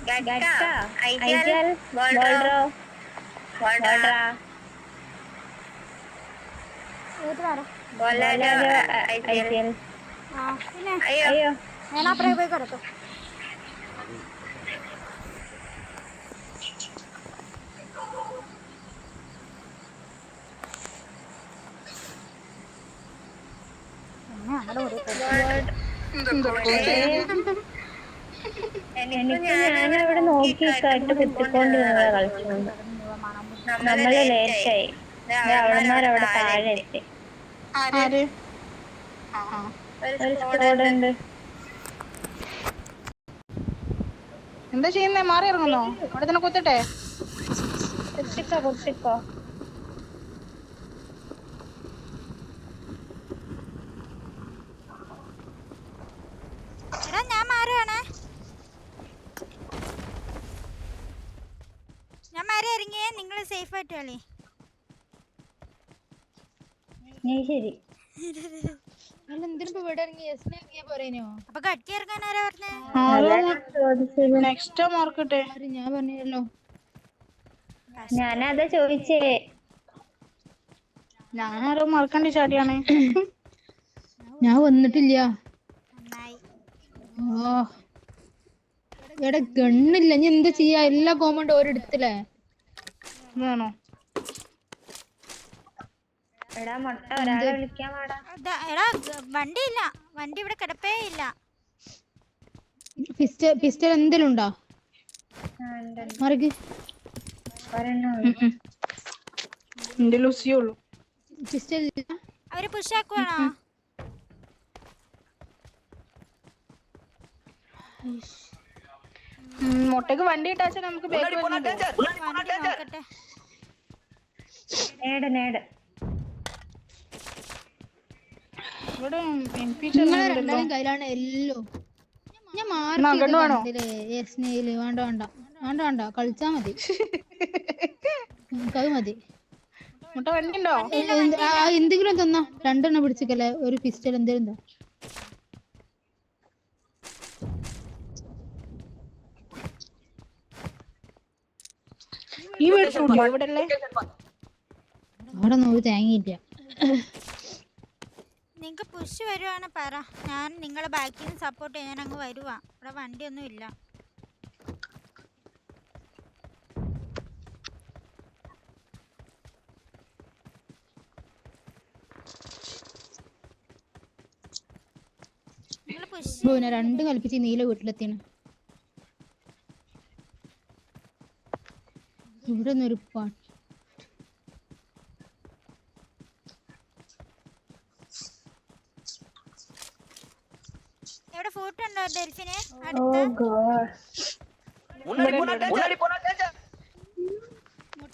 ഗഡ്ക, ഐജൽ, ബോൾഡ്രോ, ബോൾഡ്ര, ബോലാരോ, ഐജൽ. പിന്നെ അയ്യോ ഞാൻ അപ്പുറേ പോയി കിടക്കും. എനിക്ക് ഞാനവിടെ നോക്കി കേട്ട് കുത്തിക്കൊണ്ടിരുന്നതാ കളിച്ചോണ്ട്. നമ്മള് ലേറ്റായി. അവളന്മാരവിടെ താഴെ എത്തി. ആര് ഒരു സ്ക്വാഡ് ഉണ്ട്. എന്താ ചെയ്യുന്നേ? മാറി ഇറങ്ങുന്നോ? അവിടെ തന്നെ കുത്തട്ടെ? കുത്തിക്കോ. എടാ ഞാൻ മാറുകയാണേ. ഞാൻ മാറി ഇറങ്ങിയേ. നിങ്ങൾ സേഫ് ആയിട്ട് കളി. ശരി. അപ്പൊ കട്ടി ഇറങ്ങാൻ ആരാ പറഞ്ഞേ? നെക്സ്റ്റ് മാർക്കട്ടെ. ഞാൻ പറഞ്ഞല്ലോ. ഞാനതാ ചോദിച്ചേ. ഞാനാരോ മറക്കണ്ടി ചാടിയാണ്. ഞാൻ വന്നിട്ടില്ല. നന്നായി. ഓ എടാ ഗണ്ണില്ല. ഞാൻ എന്താ ചെയ്യാ? എല്ലാ കോമണ്ട് ഓരെടുത്തില്ലേ? വേണോ? എടാ മുട്ട ഒരാളെ വിളിക്കാൻ പാടാ. എടാ വണ്ടി ഇല്ല. വണ്ടി ഇവിടെ കിടപ്പേ ഇല്ല. പിസ്റ്റൽ എന്തെങ്കിലും ഉണ്ടോ? മറിക്ക്. എന്റെ ലൂസിയുള്ളൂ. പിസ്റ്റൽ അവര് പുഷാക്കുവാണോ? മുട്ടക്ക് വണ്ടി ഇട്ടാച്ച നമുക്ക് വണ്ടി നോക്കട്ടെ. നേട് ഇവിടെ നിങ്ങളെ രണ്ടാളും കയ്യിലാണ് എല്ലോ. ഞാൻ മാർക്ക് കണ്ടില്ലേ? യെസ്നയില്. വേണ്ട കളിച്ചാ മതി. അത് മതി. മുട്ട വണ്ടി ഉണ്ടോ? എന്തെങ്കിലും തന്നാ. രണ്ടെണ്ണം പിടിച്ചിക്കല്ലേ? ഒരു പിസ്റ്റൽ എന്തെങ്കിലും എന്താ? ഈ വീട്ടിലുണ്ടോ? ഇവിടെ അല്ലേ? അവിടെ നോക്കി തേങ്ങയില്ല. നിങ്ങക്ക് പുഷ് വരുവാണ് പറ. ഞാൻ നിങ്ങളെ ബാക്കിൽ നിന്ന് സപ്പോർട്ട് ചെയ്യാൻ അങ്ങ് വരുവാ. ഇവിടെ വണ്ടിയൊന്നും ഇല്ല. രണ്ടും കൽപ്പിച്ച് നീല വീട്ടിലെത്തിയാണ്. ഇവിടെ ഒന്നൊരു പാട്ട്. എവിടെ ഫോട്ടോ ഉണ്ടോ ഡെൽഫിനെ?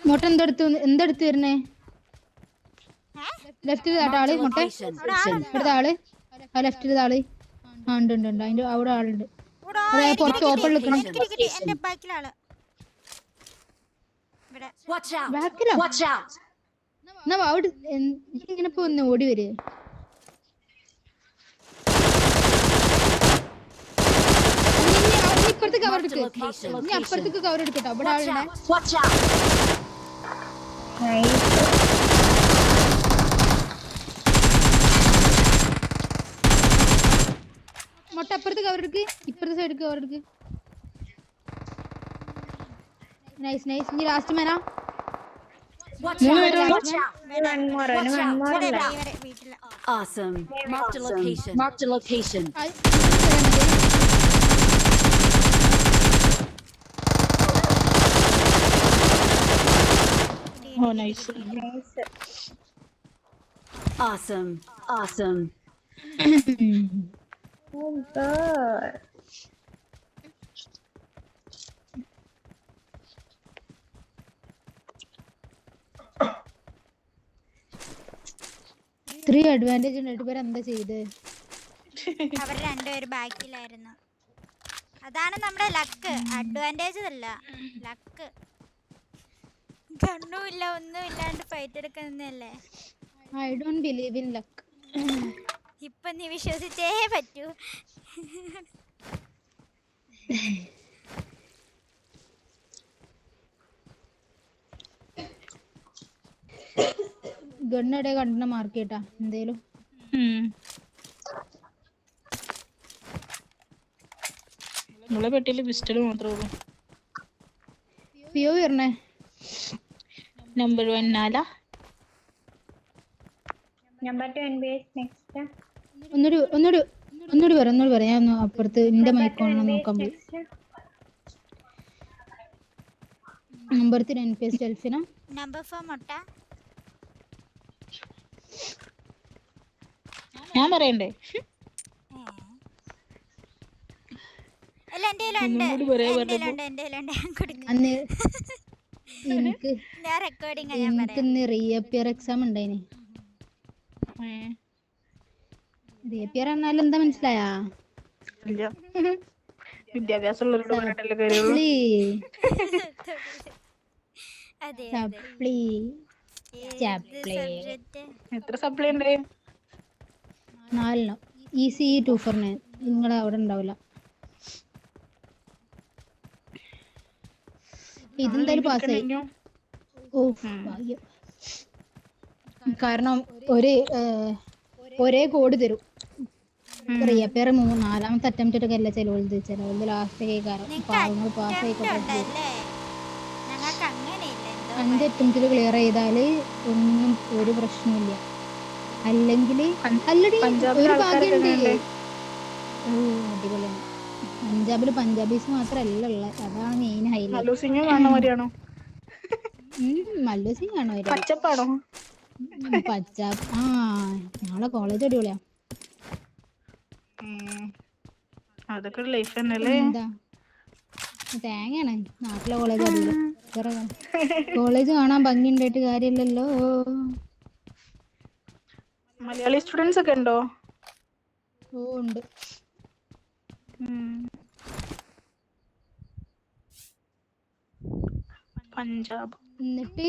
മുട്ട എന്തെടുത്ത് വരുന്നേ? ലെഫ്റ്റിൽ ആള്. മുട്ട ഇവിടുത്തെ ആള്. ആ ലെഫ്റ്റിൽ ആള്. ഉണ്ട് അതിന്റെ അവിടെ ആളുണ്ട്. കുറച്ച് ഓപ്പൺ എന്റെ ബാക്കിലാള്. ബാക്കിലോ? എന്നാ അവിടെ ഇങ്ങനെ ഒന്ന് ഓടി വരെ. ഇപ്പുറത്ത് കവർ എടുക്ക്. ഇനി അപ്പുറത്തേക്ക് കവർ എടുക്കട്ടോ. അവിടെ ആളുണ്ട്. മുട്ട അപ്പുറത്ത് കവർ എടുക്ക്. ഇപ്പുറത്തെ സൈഡ് കവർ എടുക്ക്. നൈസ്. ഇനി ലാസ്റ്റ് മേനാ. Awesome. Marked a location. Oh, nice. Awesome. Oh god. Three advantage ഉണ്ട്. പേര് എന്താ ചെയ്ത്? അവർ രണ്ടുപേരും ബാക്കിലായിരുന്നു. അതാണ് നമ്മുടെ ലക്ക്. അഡ്വാൻറ്റേജ് അല്ല, ലക്ക്. കണ്ണുമില്ല ഒന്നും ഇല്ലാണ്ട് ഫൈറ്റ് എടുക്കുന്നല്ലേ. I don't believe in luck. ഇപ്പൊ നീ വിശ്വസിച്ചേ പറ്റൂ. ഗണ്ണെടെ കണ്ടന മാർക്ക് ചെയ്യട്ടാ എന്തേലും. നമ്മളെ പെട്ടിയില് പിസ്റ്റൾ മാത്രമേ ഉള്ളൂ. പിയോ വരണേ. നമ്പർ 1 നാലാ. Number 2 NBS next. ഒന്നുകൂടി പറ ഞാൻ ഒന്ന് അപ്പുറത്ത് എന്റെ നമ്പർ 2 മൈക്കോണോ NBS നോക്കാൻ പോയി. നെക്സ്റ്റ്. Number 3 NPS ഡെൽഫിന. നമ്പർ 4 മുട്ട. ഞാൻ പറയണ്ടേ? അല്ല എൻ്റെ കയ്യിലുണ്ട്, ഒന്നും കൂടി പറയാൻ എൻ്റെ പറഞ്ഞപ്പോ. കയ്യിലുണ്ട്, എൻ്റെ കയ്യിലുണ്ട്. ഞാൻ കൊടുക്കാം. അന്ന് എനിക്ക് ഞാൻ റെക്കോർഡിങ് ഞാൻ പറയാം. എനിക്കിന്ന് റീഅപ്പിയർ എക്സാം ഉണ്ടായിന്. റീഅപ്പിയർ എന്നാലും എന്താ മനസ്സിലായാ? ഇല്ല, വിദ്യാഭ്യാസമുള്ളവരോട് പറഞ്ഞിട്ടല്ലേ കാര്യമുള്ളൂ. അതെ സപ്ലി ചപ്ലി സബ്ജക്റ്റ്. എത്ര സപ്ലൈ ഉണ്ട്? 4 ECE 249 നിങ്ങൾ അവിടെ ഉണ്ടാവില്ല. ഇതെന്തായാലും പാസ്സായി. ഓ ഭാഗ്യം. കാരണം ഒരേ കോഡ് തരും. റീഅപ്പിയർ 4ാമത്തെ അറ്റംപ്റ്റ് ഒക്കെ അല്ല ചിലവൽ ലാസ്റ്റ് പാവങ്ങൾ പാസ്സായിക്കോട്ടെ. ഉണ്ടല്ലേ? ഞങ്ങൾക്ക് അങ്ങനെയില്ല. എന്തോ 5 അറ്റംപ്റ്റിൽ ക്ലിയർ ചെയ്താല് ഒന്നും ഒരു പ്രശ്നമില്ല. അല്ലെങ്കിൽ അല്ലടി ഒരു ഭാഗ്യമുണ്ട്. ഓ അടിപൊളിയാണ്. പഞ്ചാബില് പഞ്ചാബീസ് മാത്രല്ല ഉള്ളത്, അതാണ് മെയിൻ ഹൈലൈറ്റ്. മല്ലു സിംഗ് കാണുന്ന മാതിരിയാണോ? മല്ലു സിംഗ് ആണോ? പച്ചപ്പാണോ? പഞ്ചാബ്. ഞങ്ങളെ കോളേജ് അടിപൊളിയാ. അതൊക്കെ ഒരു ലൈഫ് തന്നെയല്ലേ. എന്താ തേങ്ങയാണ് നാട്ടിലെ കോളേജ് അടിപൊളി. കോളേജ് കാണാൻ ഭംഗി ഉണ്ടായിട്ട് കാര്യമില്ലല്ലോ. മലയാളി സ്റ്റുഡൻസ് ഒക്കെ ഉണ്ടോ? ഓ ഉണ്ട്. പഞ്ചാബ്. എന്നിട്ട്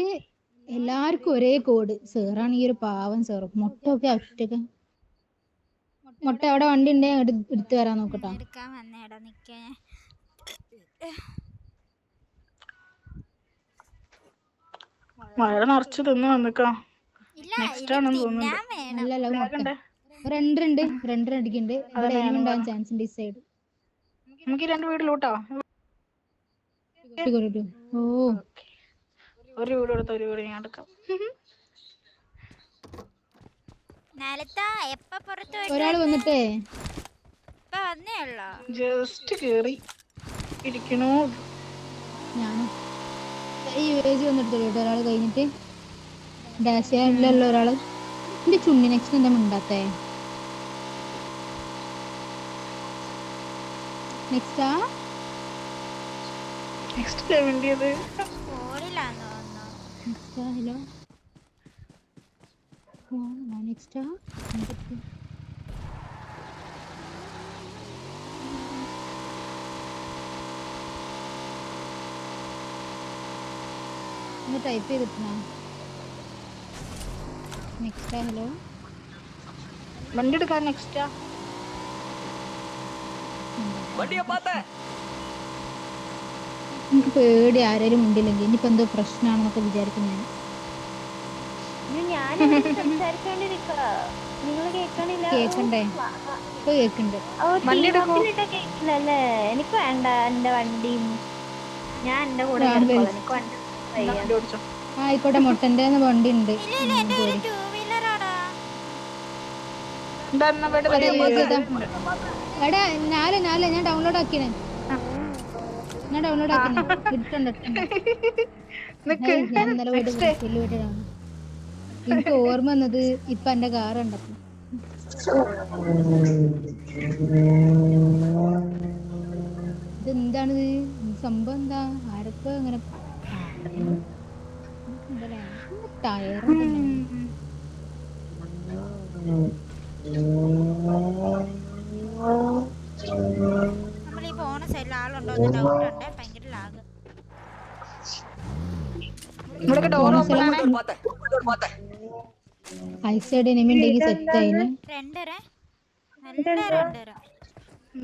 എല്ലാവർക്കും ഒരേ കോഡ്. സാറാണ് ഈ ഒരു പാവം സാറ്. മുട്ടൊക്കെ ഒറ്റക്ക്. മുട്ട അവിടെ വണ്ടി ഉണ്ടെങ്കിൽ എടുത്തു വരാൻ നോക്കട്ടാ. എടുക്കാൻ വന്നേടാ, നിക്കേ. മഴ നിറച്ച് തിന്ന് വന്നിക്കാം. ഇല്ല, നെക്സ്റ്റ് ആണെന്ന് തോന്നുന്നുണ്ട്. ഞാൻ വേണം. അല്ലല്ല ബാഗുണ്ട്. രണ്ടര അടിക്കുന്നുണ്ട്. ഇവിടെ എല്ലാം ഉണ്ടാവാൻ ചാൻസ് ഉണ്ട് ഈ സൈഡ്. നമുക്ക് 2 വീട്ടിലൂട്ടോ. ഓ ഒരു വീട് കൊടുത്ത ഒരു വീട് ഞാൻ എടുക്കാം. നിലത്താ എപ്പ പുറത്ത് പോയിട്ട് ഒരാള് വന്നിട്ടേ ഇപ്പൊ വന്നേ ഉള്ളോ? ജസ്റ്റ് കേറി ഇരിക്കണോ. ഞാനും ഈ UAG വന്നിട്ട് കേട്ടോ. ഒരാള് കഴിഞ്ഞിട്ട് ഡാഷ് ചെയ്യാനില്ലല്ലോ ഒരാള്. എന്റെ ചുണ്ണി നെക്സ്റ്റ് എന്താ മിണ്ടാത്തേ? നെക്സ്റ്റാ നെക്സ്റ്റ് വേണ്ടിയത് ഫോണിലാന്ന് തോന്നുന്നു. നെക്സ്റ്റാ. ഹലോ നെക്സ്റ്റാ. ഒന്ന് ടൈപ്പ് ചെയ്തിട്ടാ. നെക്സ്റ്റാ. ഹലോ വണ്ടി എടുക്കാൻ നെക്സ്റ്റാ. എനിക്ക് പേടി ആരെങ്കിലും ഉണ്ടില്ലെങ്കിൽ ഇനിയിപ്പോ എന്തോ പ്രശ്നമാണെന്നൊക്കെ വിചാരിക്കും ഞാൻ. ഞാൻ സംസാരിച്ചോണ്ടിരിക്ക, നിങ്ങൾ കേൾക്കണില്ല? കേക്കണ്ടേ? ഇപ്പൊ കേക്കണ്ട്. കേക്കില്ലല്ലേ? എനിക്ക് വേണ്ട എന്റെ വണ്ടിയും. ഞാൻ എന്റെ കൂടെ കിടക്കോളാം. എനിക്ക് വണ്ടി വയ്യ. വണ്ടി ഓടിച്ചോ. ആയിക്കോട്ടെ. മുട്ടന്റെ വണ്ടി ഉണ്ട്. ഇല്ല ഇല്ല, എന്റെ ഒരു 2-വീലറാടാ. എടാ നാല് ഞാൻ ഡൗൺലോഡ് ആക്കിനെ. ഇട്ടുണ്ട്. ഞാൻ ഇന്നലെ പോയിട്ട് എനിക്ക് ഓർമ്മ വന്നത് ഇപ്പൊ എന്റെ കാർ കണ്ടപ്പോ. ഇതെന്താണിത്? സംഭവം എന്താ? ആരൊക്കെ ഇങ്ങനെ ടയർ നമ്മളീ പോണ സൈഡിൽ ആളുണ്ടോ എന്ന് ഡൗട്ട് ഉണ്ട്. ഭയങ്കര ലാഗ്. ഐസൈഡ് എനിമി ഉണ്ടെങ്കിൽ സെറ്റ് ആയിന്. 2 നല്ല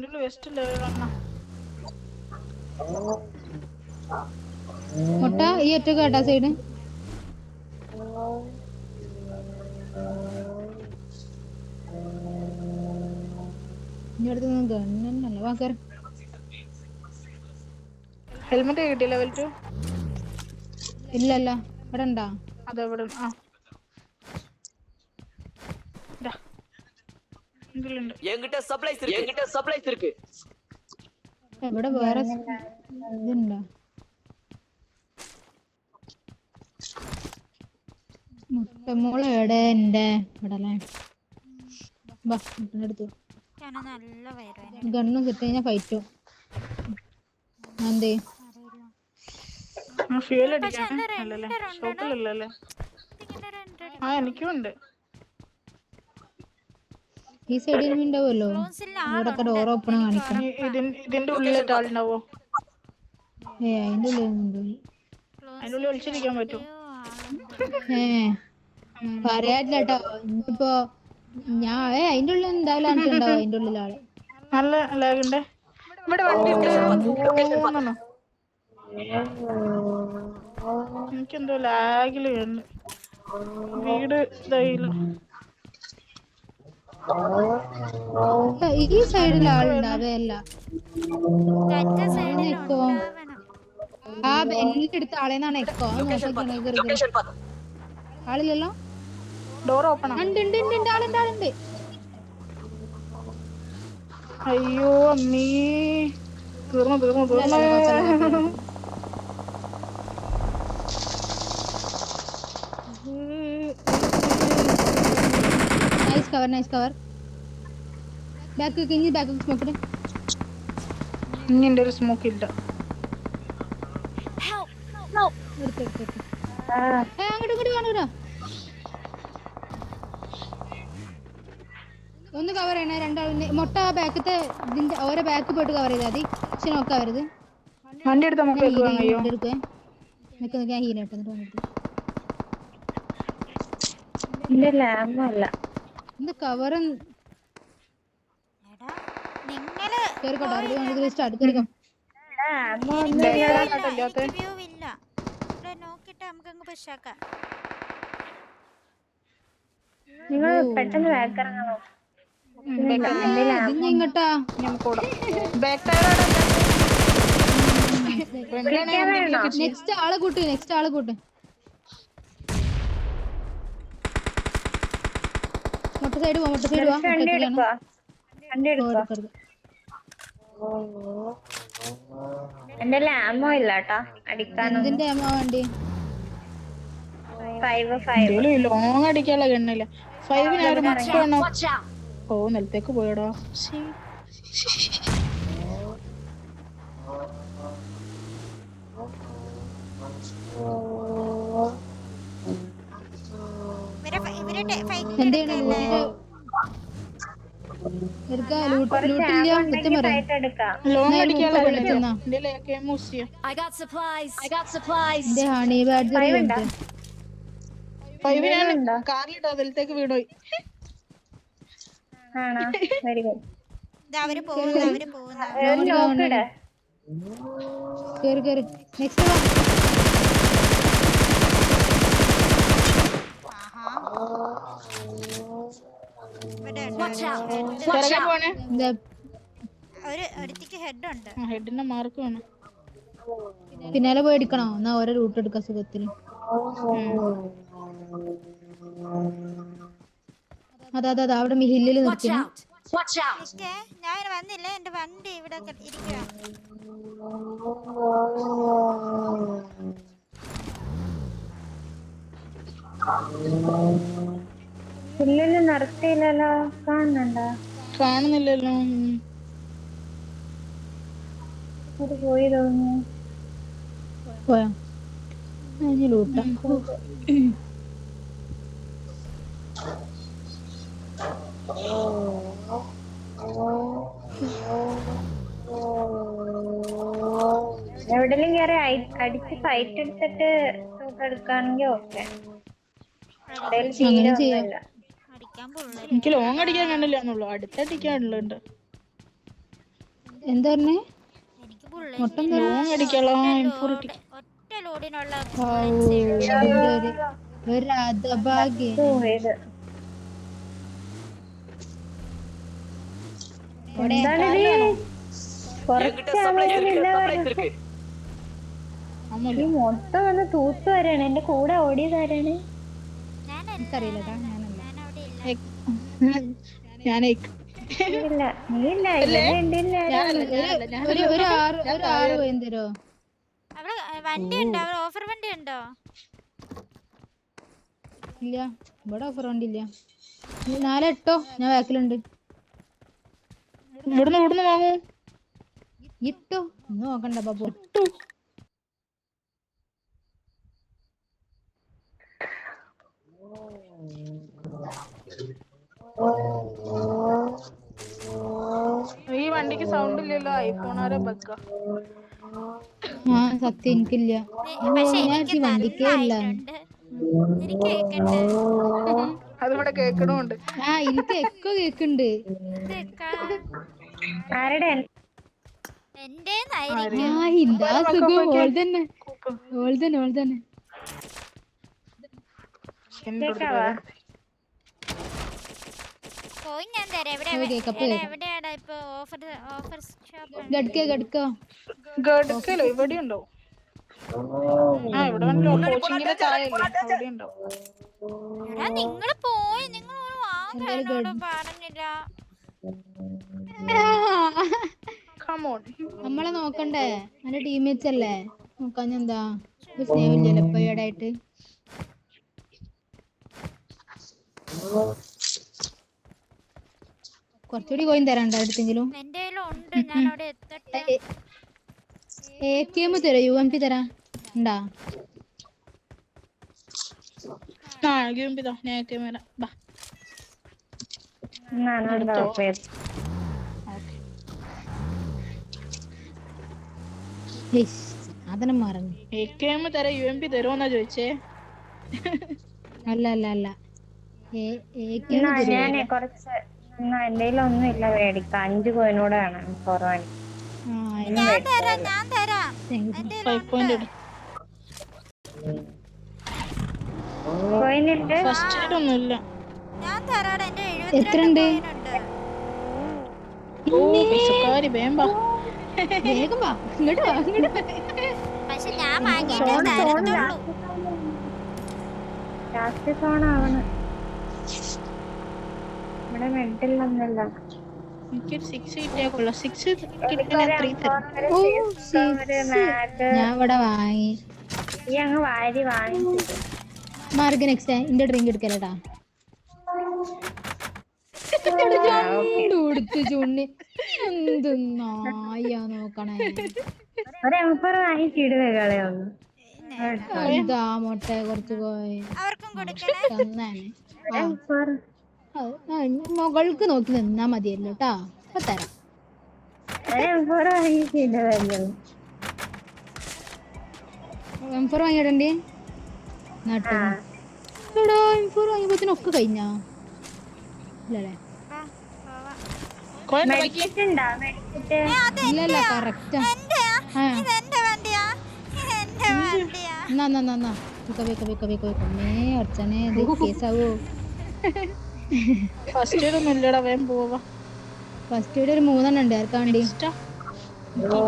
2 വെസ്റ്റ് ലെവൽ കാണണം. മുട്ട ഈ ഒറ്റ കേട്ടാ സൈഡ്. ഇനി അടുത്ത് ഗണ്ണല്ലേ വാക്കാർ. ഹെൽമെറ്റ് കിട്ടി ലെവൽ 2. ഇല്ലല്ല ഇവിടെ ഉണ്ടാ? അതെവിടെ? ആ ഇതിലുണ്ട്. ഇവിടെ വേറെ ഇതുണ്ടോ? മുട്ടമോള് എവിടെ? എന്റെ ഇവിടെ അല്ലേ? വാ മുട്ടൻ്റെ അടുത്ത്. നല്ല വയറുവേദന. ഗണ്ണും കിട്ടി കഴിഞ്ഞാൽ ഫൈറ്റും. എന്തേ ഫ്യൂൽ അടിക്കാണ് അല്ലല്ലേ? ഷോപ്പിലല്ലേ? ആ എനിക്കും ഉണ്ട്. ഈ സൈഡിൽ ഉണ്ടാവുമല്ലോ. ഇവിടൊക്കെ ഡോർ ഓപ്പൺ കാണിക്കണം. ഇതിന്റെ ഉള്ളിലിട്ട് ആളുണ്ടാവോ? അതിന്റെ ഉള്ളിൽ അതിന്റെ ഉള്ളിൽ ഒളിച്ചിരിക്കാൻ പറ്റും. പറയാനില്ല കേട്ടോ. ഇനിയിപ്പോ ഞാൻ അതിന്റെ ഉള്ളിൽ എന്തായാലും ഉണ്ടാവും. അതിന്റെ ഉള്ളിൽ ആള് നല്ല ലാഗുണ്ട്. ഇവിടെ വണ്ടി ഉണ്ട്. എനിക്കെന്തോ ലാഗില് കണ്ട് വീട് ഇതായില്ല. ഈ സൈഡിൽ ആളുണ്ടാവേല്ല. ആ ബെല്ലിന്റെ അടുത്ത ആളെന്നാണ് എക്കോ. ആളില്ലല്ലോ. ഡോർ ഓപ്പൺ ഉണ്ട് ആളുണ്ട്. അയ്യോ അമ്മീ തീർന്നു. Nice cover. ബാക്ക് സ്മോക്ക് ഇനി എന്റെ ഒരു സ്മോക്ക് ഇല്ല. അങ്ങോട്ട് കാണൂരാ. ഒന്ന് കവർ ചെയ്യണേ. രണ്ടാളിന്റെ മൊട്ട ബാക്കത്തെ ഇതിന്റെ ഓരോ ബാക്ക് പോയിട്ട് കവർ ചെയ്താൽ മതി. പക്ഷെ നോക്കാവരുത്. വണ്ടി എടുത്ത് നമുക്ക് എടുക്കുവേ. ഞാൻ ഹീൽ ഇട്ടെന്നിട്ട് വന്നിട്ട് എന്താ കവർ കേറിക്കോട്ടെ. അവിടെ സ്റ്റാർട്ട് കേറിക്കോ. നോക്കിട്ട് നമുക്ക് അങ്ങ് പുഷാക്കാം. നിങ്ങൾ പെട്ടെന്ന് ബാക്ക് ഇറങ്ങണോ? ഇങ്ങട്ടാ നെക്സ്റ്റ് ആളെ കൂട്ട്. മൊട്ട സൈഡ് വാ. എന്റെ ആമോ ഇല്ല കേട്ടോ അടിക്കാനോ. എന്തിന്റെ ആമോ വണ്ടി? 5 ലോങ് അടിക്കാനുള്ള ഗണ്ണില്ല. 5 ഓ നിലത്തേക്ക് പോയടാ. ലോങ് അടിക്കാനുള്ള കാറിലിട്ടോ അതിലത്തേക്ക് വീണോയി. Very good. അവര് പോകുന്നു. കേറി നെക്സ്റ്റ് ഹെഡിന്റെ മാർക്ക് വേണം. പിന്നാലെ പോയി എടുക്കണോ? എന്നാ ഓരോ റൂട്ട് എടുക്ക സുഖത്തിന്. അതാ അവിടെ ഹില്ലിൽ നിർത്തിയാണ്. ഞാൻ വന്നില്ല. എന്റെ വണ്ടി ഇവിടെ ഇരിക്കുക. ഹില്ലില് നിർത്തിയില്ലല്ലോ. കാണുന്നില്ലല്ലോ. പോയി തോന്നുന്നു. പോയാ ലൂട്ട. എവിടെയെങ്കിലും കയറി അടിച്ച് ഫൈറ്റ് എടുത്തിട്ട് എടുക്കുകയാണെങ്കിൽ ഓക്കെ. എനിക്ക് ലോങ് അടിക്കാൻ കണ്ടില്ലാന്നുള്ളൂ. അടുത്തടിക്കാനുള്ളുണ്ട്. എന്താ പറഞ്ഞേ? ലോങ് അടിക്കാനുള്ള ഒരു അതഭാഗ്യം. ഈ മൊത്തം വന്ന് തൂത്ത് വരാണ്. എന്റെ കൂടെ ഓടിയതാരാണ്? എനിക്കറിയില്ലട്ടാ, ഞാനല്ല. ഞാനവിടെ ഇല്ല. ഞാനേ ഇല്ല, നീയില്ല, ഇവിടെ ഉണ്ടില്ല. ഒരു ആറ് പോയി തരോ? അവിടെ വണ്ടി ഉണ്ടോ? അവിടെ ഓഫർ വണ്ടി ഉണ്ടോ? ഇല്ല, ഇവിടെ ഓഫർ വണ്ടിയില്ല. 4-8 ഞാൻ ബാക്കിലുണ്ട്. ഇവിടുന്ന് വാങ്ങൂ. ഇട്ടോ ഇന്ന് നോക്കണ്ട ബാബു. ഈ വണ്ടിക്ക് സൗണ്ട് ഇല്ലല്ലോ. ഐഫോണാരെ ബഗ്ഗ. സത്യം എനിക്കില്ല. പക്ഷെ ഞാൻ എനിക്ക് വണ്ടിക്കേ ഇല്ല. നന്നായിട്ടുണ്ട്. എനിക്ക് കേക്കണ്ട്. അതിവിടെ കേക്കണുണ്ട്. എനിക്ക് എക്കോ കേക്കുണ്ട്. ആരുടെ? എന്റേന്നായിരിക്കും. ഇന്താ സുഖം. ഓൾ തന്നെ. കേക്കാവാ? പോയി ഞാൻ തരാം. എവിടെയാടാ ഇപ്പൊ ഓഫർ ഷോപ്പ്? ഗഡ്കലോ ഇവിടെ ഉണ്ടോ? ഇവിടെ കോച്ചിങ്ങിന്റെ താഴെയല്ലേ, അവിടെ ഉണ്ടോ? എടാ നിങ്ങള് പോയി, നിങ്ങൾ വാങ്ങാനോട് പറഞ്ഞില്ല. നമ്മളെ നോക്കണ്ടേ? എന്റെ ടീംമേറ്റ്സ് അല്ലേ, നോക്കാഞ്ഞെന്താ? സ്നേഹമില്ലല്ലോ ഇപ്പൊ ഈടായിട്ട്. കുറച്ചുകൂടി കോയിൻ തരാണ്ടോ അടുത്തെങ്കിലും? എന്റെ ഉണ്ട്, ഞാൻ അവിടെ എത്തട്ടെ. AKM തരോ? UMP തരാ ഉണ്ടാ? സാധനം മറന്നു. AKM തരാ UMP തരുമെന്നാ ചോദിച്ചേ. അല്ല ഞാനേ കുറച്ച് എന്റെ ഒന്നും ഇല്ല മേടിക്കാം. 5 കോയിനൂടെ വേണം കുറവാണ്. ഞാൻ തരാം. കോയിനുണ്ട്. ഫസ്റ്റ് എയ്ഡ് ഒന്നുമില്ല. ഞാൻ തരാടാ. എന്റെ എത്രണ്ട്? 72 വേഗം വാ. ഇങ്ങോട്ട് വാ. പക്ഷെ ഞാൻ വാങ്ങിയിട്ടേ തരത്തുള്ളൂ. ലാസ്റ്റ് സോണാവണ്. ഇവിടെ മെഡലൊന്നുമില്ല. എനിക്കൊരു 6 കിട്ടിയാ കൊള്ളാം. 6 കിട്ടിയാൽ 3 തരും. ഞാൻ ഇവിടെ വാങ്ങി. ഈ അങ്ങ് വാരി വാങ്ങിച്ചു. മാർക്ക് നെക്സ്റ്റ് എന്റെ ഡ്രിങ്ക് എടുക്കലട്ടാ. കൊടുത്ത് ചുണ്ണി എന്ത് നായാ നോക്കണേ. ഒരു M4 വാങ്ങിച്ചിടുവേ കളയൊന്ന്. എന്താ മുട്ട കുറച്ച് പോയി അവർക്കും കൊടുക്കണേ. തന്നാണ്. മകൾക്ക് നോക്കി നിന്നാ മതിയല്ലോ ട്ടാ. ഇപ്പൊ തരാം. M4 വാങ്ങിച്ചിടുവല്ലോ. M4 വാങ്ങിയിടണ്ടേ? നാട്ടോ M4 വാങ്ങിയപ്പോത്തിനൊക്കെ കഴിഞ്ഞാ ഇല്ലല്ലേ? ഇല്ലല്ല കറക്റ്റാ. അച്ഛനെ കേസാവോ? ഫസ്റ്റ് എയ്ഡ് ഒന്നും ഇല്ലടാ, വേഗം പോവാ. ഫസ്റ്റ് എയ്ഡ് ഒരു 3 ഉണ്ട്. ആർക്കാ വേണ്ടി?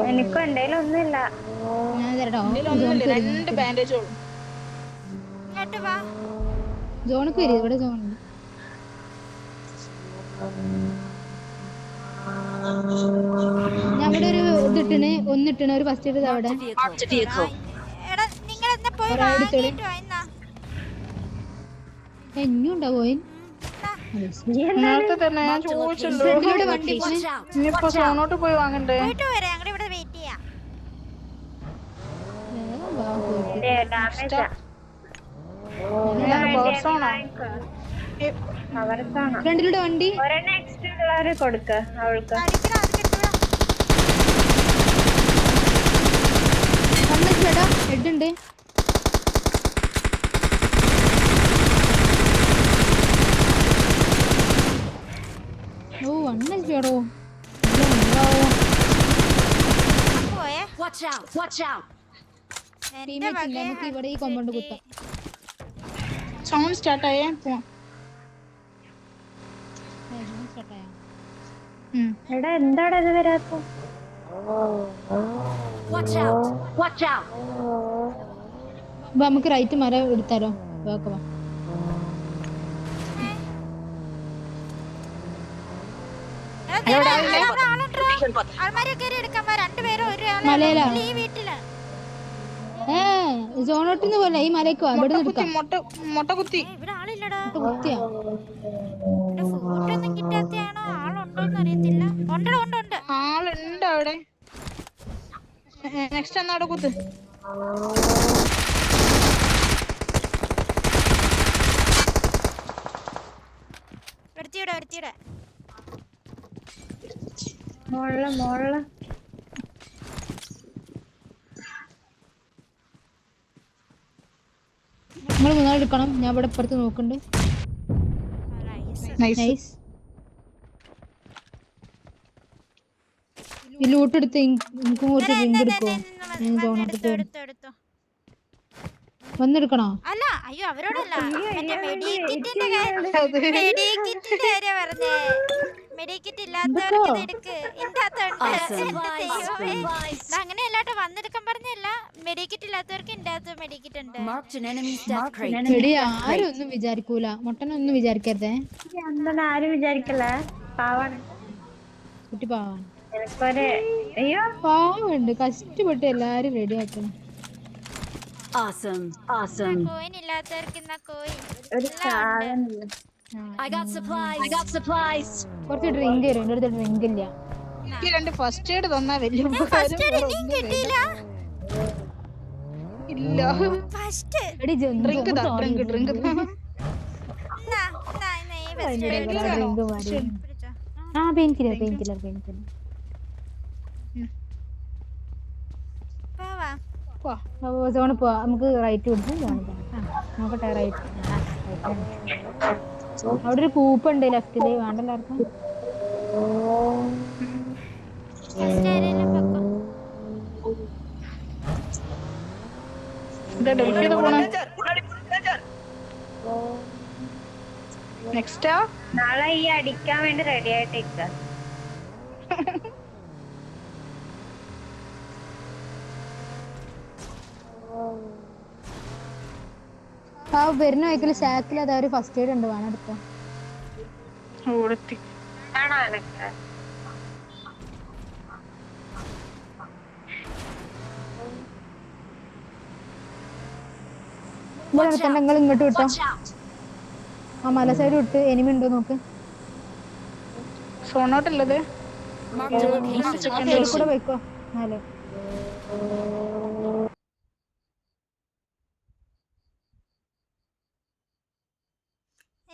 എനിക്കും എന്തേലും ഒന്നുമില്ല. ഞാൻ തരട്ടോ. 2 ബാൻഡേജ് ജോണക്ക് വരും. ഇവിടെ ജോൺ ഞാൻ ഇവിടെ ഒരു ഇതിട്ടണ്, ഒന്നിട്ടണ്. ഒരു ഫസ്റ്റ് എയ്ഡ് അവിടെ. എഞ്ഞുണ്ടോ പോയിൻ? നേരത്തെ തന്നെ ഞാൻ ചോദിച്ചല്ലോ. ഇനിയിപ്പോ സോണോട്ട് പോയി വാങ്ങണ്ടേ? ഫ്രണ്ടിലൂടെ വണ്ടി. ഒരെണ്ണം എക്സ്ട്രാ ഉള്ളവരെ കൊടുക്ക അവൾക്ക്. ഹെഡ് ഉണ്ട്. ഓ 1 HP നമുക്ക് ഇവിടെ ഈ കോമ്പൗണ്ട് കുത്താം. സൗണ്ട് സ്റ്റാർട്ട് ആയേ പോവാം. എടാ എന്താടാ ഇത് വരാത്ത? Watch out! Watch out! അപ്പൊ നമുക്ക് റൈറ്റ് മരം എടുത്താലോ? വാ. ആൾമാരെ കയറി എടുക്കാൻ രണ്ടുപേരും മലയിലാ? ഈ വീട്ടില് സോണോട്ടിന്ന് പോലെ ഈ മലയ്ക്ക് വാ, ഇവിടെ എടുക്കാം. മുട്ട കുത്തി. ഇവിടെ ആളില്ലടാ. കുത്തിയാ ഫുഡൊന്നും കിട്ടാത്തയാണോ? ആളുണ്ടോന്ന് അറിയത്തില്ല. ഉണ്ട്. ആളുണ്ട് അവിടെ. നെക്സ്റ്റ് എന്നാ അവിടെ കുത്ത്. എടുത്തിയുടെ മോളില് നിങ്ങൾ മൂന്നാളെടുക്കണം. ഞാൻ ഇവിടെ ഇപ്പുറത്ത് നോക്കുന്നുണ്ട്. നൈസ്. ഈ ലൂട്ട് എടുത്ത് എനിക്കും കുറച്ച് ഡ്രിങ്ക് എടുക്കോ? ഞാൻ സോണോട്ടിട്ട് എടുത്തോ. വന്നെടുക്കണോ? അല്ല, അയ്യോ അവരോടല്ല. മെഡിക്കിറ്റിന്റെ കാര്യം പറഞ്ഞേ. മെഡിക്കിറ്റ് ഇല്ലാത്തവർക്ക് ഇത് എടുക്ക്. അങ്ങനെ അല്ലാട്ടോ വന്നെടുക്കാൻ പറഞ്ഞല്ല. മെഡിക്കിറ്റ് ഇല്ലാത്തവർക്ക് ഇതിന്റെ മെഡിക്കിറ്റ് ഉണ്ട്. എടി ആരും ഒന്നും വിചാരിക്കൂല. മുട്ടനൊന്നും വിചാരിക്കരുതേ. എന്താണ് ആരും വിചാരിക്കല. പാവാണ് കുട്ടി, പാവാണ്. അയ്യോ പാവുണ്ട്. കഷ്ടപ്പെട്ട് എല്ലാരും റെഡി ആക്കണം. Awesome. കോയിൻ ഇല്ലാത്തവർക്ക് കോയിൻ. ഒരു സാധനം. I got supplies. കുറച്ച് ഡ്രിങ്ക് തരും. എൻ്റെ അടുത്ത് ഡ്രിങ്ക് ഇല്ല. എനിക്ക് 2 ഫസ്റ്റ് എയ്ഡ് തന്നാ വലിയ ഫസ്റ്റ് കിട്ടിയില്ല. ഇല്ല. ഫസ്റ്റ് എടി drink drink drink pain killer. Zone പോവാ. നമുക്ക് റൈറ്റ് കൊടുക്കും. നോക്കട്ടെ. റൈറ്റ്. അവിടെ ഒരു കൂപ്പുണ്ട് ലെഫ്റ്റില്. വേണ്ട എല്ലാവർക്കും. നെക്സ്റ്റ് നാളെ ഈ അടിക്കാൻ വേണ്ടി റെഡി ആയിട്ടിരിക്ക. ആ വരുന്ന വഴിക്കല് സാക്കിൽ അതാ ഒരു ഫസ്റ്റ് എയ്ഡ് ഉണ്ട്. വേണം എടുക്കാം. നിങ്ങൾ ഇങ്ങോട്ട് വിട്ടോ. ആ മല സൈഡ് വിട്ട് എനിമി ഉണ്ടോ നോക്ക്. സോണോട്ടല്ലത്. കൂടെ പോയിക്കോ. ഹലോ,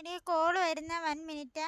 എനിക്ക് കോള് വരുന്ന 1 മിനിറ്റ്.